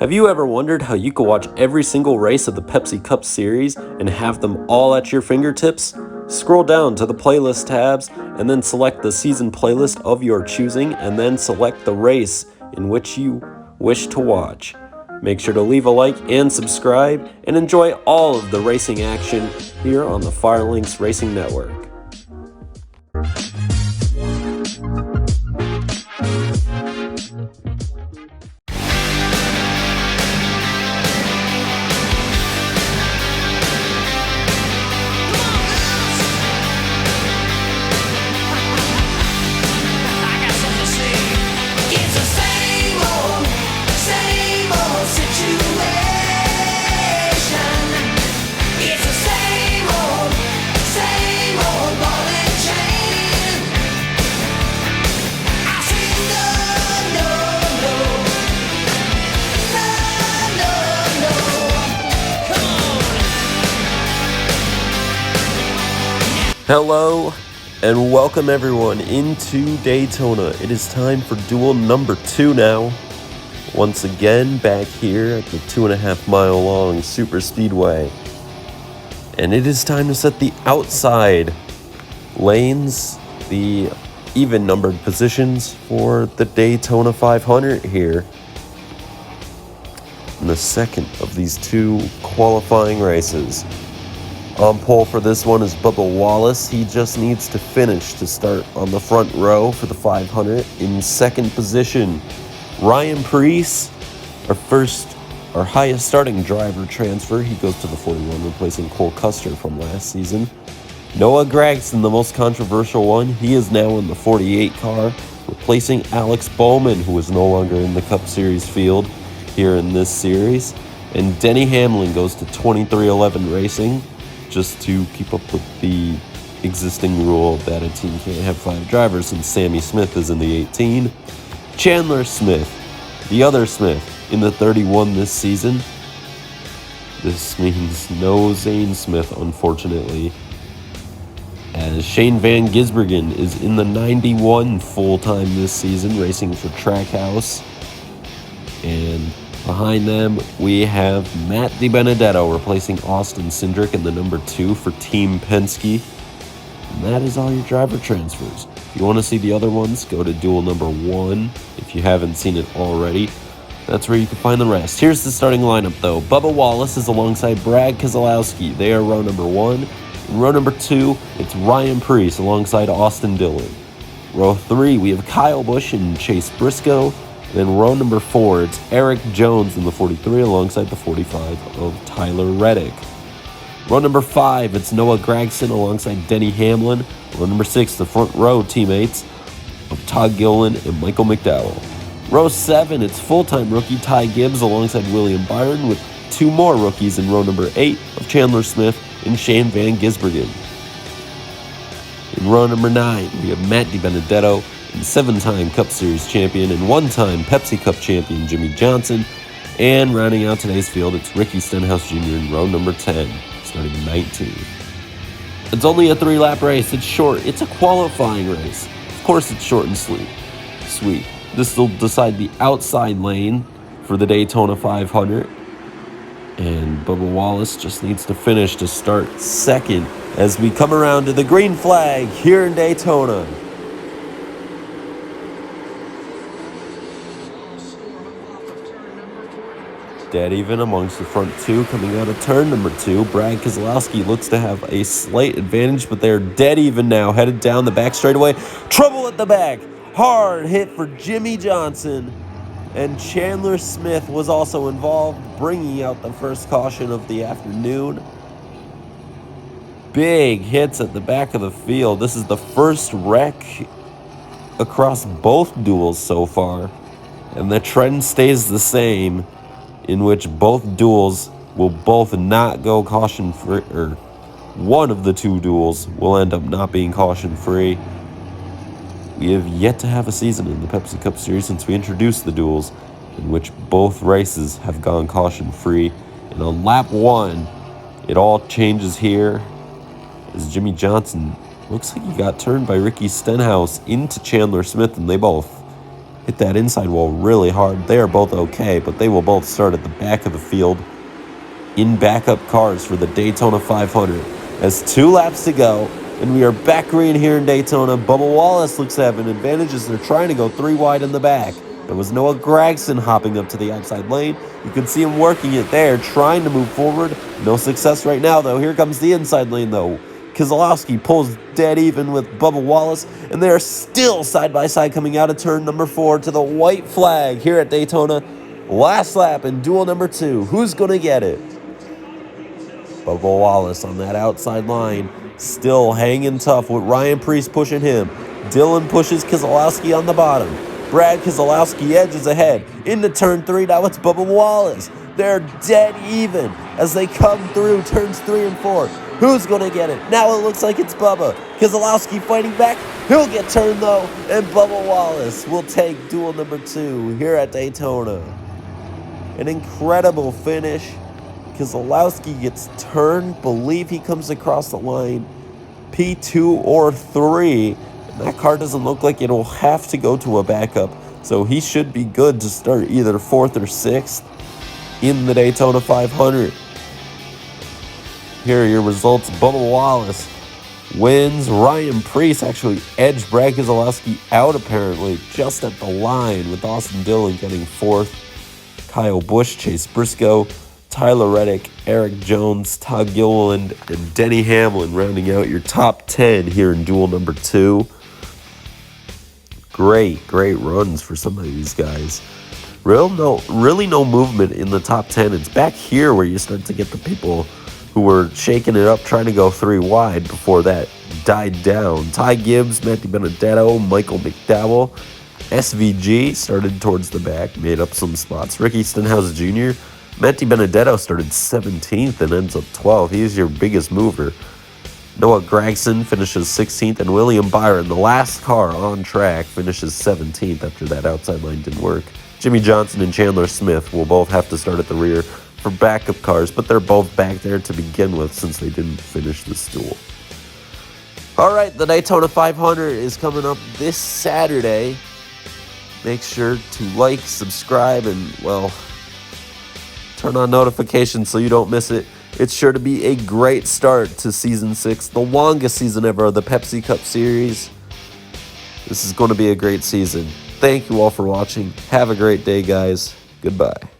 Have you ever wondered how you could watch every single race of the Pepsi Cup Series and have them all at your fingertips? Scroll down to the playlist tabs and then select the season playlist of your choosing and then select the race in which you wish to watch. Make sure to leave a like and subscribe and enjoy all of the racing action here on the FireLynx Racing Network. Hello and welcome everyone into Daytona. It is time for Duel number 2 now. Once again back here at the 2.5 mile long super speedway. And it is time to set the outside lanes, the even numbered positions for the Daytona 500 here. In the second of these two qualifying races. On pole for this one is Bubba Wallace. He just needs to finish to start on the front row for the 500. In second position, Ryan Preece, our highest starting driver transfer. He goes to the 41, replacing Cole Custer from last season. Noah Gragson, the most controversial one. He is now in the 48 car, replacing Alex Bowman, who is no longer in the Cup Series field here in this series. And Denny Hamlin goes to 2311 Racing, just to keep up with the existing rule that a team can't have 5 drivers since Sammy Smith is in the 18. Chandler Smith, the other Smith, in the 31 this season. This means no Zane Smith, unfortunately, as Shane Van Gisbergen is in the 91 full-time this season, racing for Trackhouse. And behind them, we have Matt DiBenedetto replacing Austin Cindric in the number 2 for Team Penske. And that is all your driver transfers. If you want to see the other ones, go to Duel number 1. If you haven't seen it already, that's where you can find the rest. Here's the starting lineup, though. Bubba Wallace is alongside Brad Keselowski. They are row number 1. In row number 2, it's Ryan Preece alongside Austin Dillon. Row 3, we have Kyle Busch and Chase Briscoe. Then row number 4, it's Eric Jones in the 43 alongside the 45 of Tyler Reddick. Row number 5, it's Noah Gragson alongside Denny Hamlin. Row number 6, the front row teammates of Todd Gilliland and Michael McDowell. Row 7, it's full-time rookie Ty Gibbs alongside William Byron with 2 more rookies in row number 8 of Chandler Smith and Shane Van Gisbergen. In row number 9, we have Matt DiBenedetto and 7-time Cup Series champion and 1-time Pepsi Cup champion Jimmy Johnson. And rounding out today's field, it's Ricky Stenhouse Jr. in row number 10, starting 19. It's only a 3-lap race. It's short. It's a qualifying race. Of course it's short and sweet. This will decide the outside lane for the Daytona 500. And Bubba Wallace just needs to finish to start second as we come around to the green flag here in Daytona. Dead even amongst the front 2 coming out of turn number 2. Brad Keselowski looks to have a slight advantage, but they're dead even now, headed down the back straightaway. Trouble at the back. Hard hit for Jimmy Johnson. And Chandler Smith was also involved, bringing out the first caution of the afternoon. Big hits at the back of the field. This is the first wreck across both duels so far. And the trend stays the same, in which both duels will both not go caution-free, or one of the 2 duels will end up not being caution-free. We have yet to have a season in the Pepsi Cup Series since we introduced the duels, in which both races have gone caution-free. And on lap 1, it all changes here, as Jimmy Johnson looks like he got turned by Ricky Stenhouse into Chandler Smith, and they both hit that inside wall really hard. They are both okay, but they will both start at the back of the field in backup cars for the Daytona 500. As 2 laps to go, and we are back green here in Daytona. Bubba Wallace looks to have an advantage as they're trying to go 3 wide in the back. There was Noah Gragson hopping up to the outside lane. You can see him working it there, trying to move forward. No success right now, though. Here comes the inside lane, though. Keselowski pulls dead even with Bubba Wallace, and they are still side by side coming out of turn number 4 to the white flag here at Daytona. Last lap in duel number 2. Who's going to get it? Bubba Wallace on that outside line, still hanging tough with Ryan Preece pushing him. Dylan pushes Keselowski on the bottom. Brad Keselowski edges ahead into turn 3. Now it's Bubba Wallace. They're dead even as they come through turns 3 and 4. Who's going to get it? Now it looks like it's Bubba. Keselowski fighting back. He'll get turned, though, and Bubba Wallace will take duel number 2 here at Daytona. An incredible finish. Keselowski gets turned. Believe he comes across the line P2 or 3. And that car doesn't look like it'll have to go to a backup. So he should be good to start either 4th or 6th in the Daytona 500. Here are your results. Bubba Wallace wins. Ryan Preece actually edged Brad Keselowski out apparently just at the line, with Austin Dillon getting 4th. Kyle Busch, Chase Briscoe, Tyler Reddick, Eric Jones, Todd Gilliland, and Denny Hamlin rounding out your top 10 here in duel number 2. Great runs for some of these guys. Really no movement in the top 10. It's back here where you start to get the people who were shaking it up, trying to go 3 wide before that died down. Ty Gibbs, Matthew Benedetto, Michael McDowell, SVG started towards the back, made up some spots. Ricky Stenhouse Jr., Matthew Benedetto started 17th and ends up 12th. He's your biggest mover. Noah Gragson finishes 16th, and William Byron, the last car on track, finishes 17th after that outside line didn't work. Jimmy Johnson and Chandler Smith will both have to start at the rear for backup cars, but they're both back there to begin with since they didn't finish this duel. All right, the Daytona 500 is coming up this Saturday. Make sure to like, subscribe, and, well, turn on notifications so you don't miss it. It's sure to be a great start to Season 6, the longest season ever of the Pepsi Cup Series. This is going to be a great season. Thank you all for watching. Have a great day, guys. Goodbye.